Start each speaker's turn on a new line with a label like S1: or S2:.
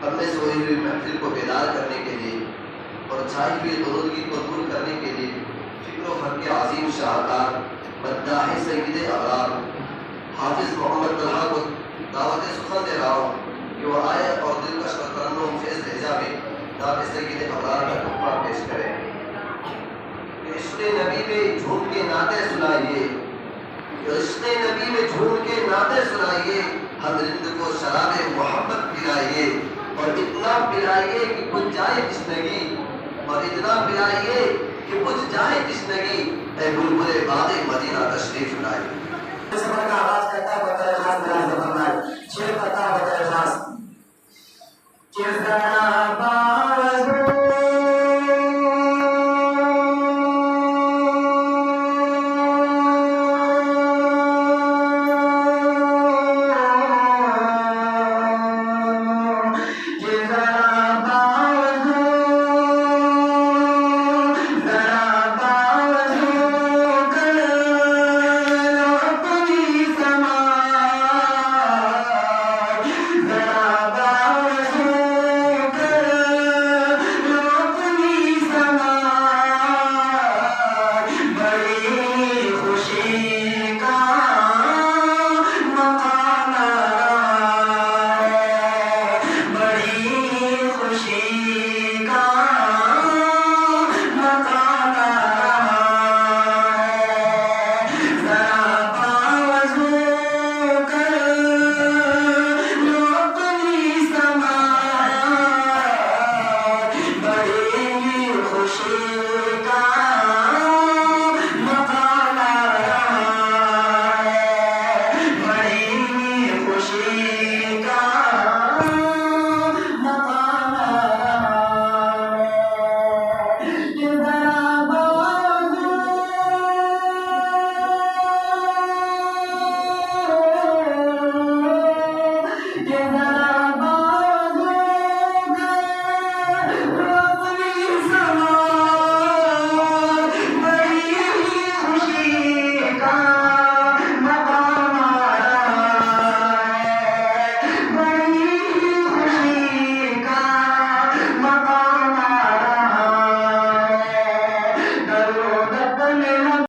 S1: हमने सोई हुई महफिल को बेदार करने के लिए और छाई हुई दुरूदगी को दूर करने के लिए फिक्र फर के अजीम शाहकार मद्दाह सय्यद अबरार हाफिज मोहम्मद तलहा को दावत सुखन दे रहा हूँ कि वो आए और दिलकश और तरन्नुम फेज़ लहजा में दावत सय्यद अबरार का टुकड़ा पेश करें। इश्क़ नबी में झूम के नाते सुनाइए, इश्क़ नबी में झूम के नाते सुनाइए, हम रिंद को शराबे मोहब्बत पिलाइए और इतना पिलाइए कि बुझ जाए तिश्नगी, और इतना पिलाइए कि बुझ जाए तिश्नगी। ऐ बुलबुले बाग़े मदीना तशरीफ लाइए।
S2: सफर का आगाज करता है बतौर खास मेरा फरमाए शेर करता है बतौर खास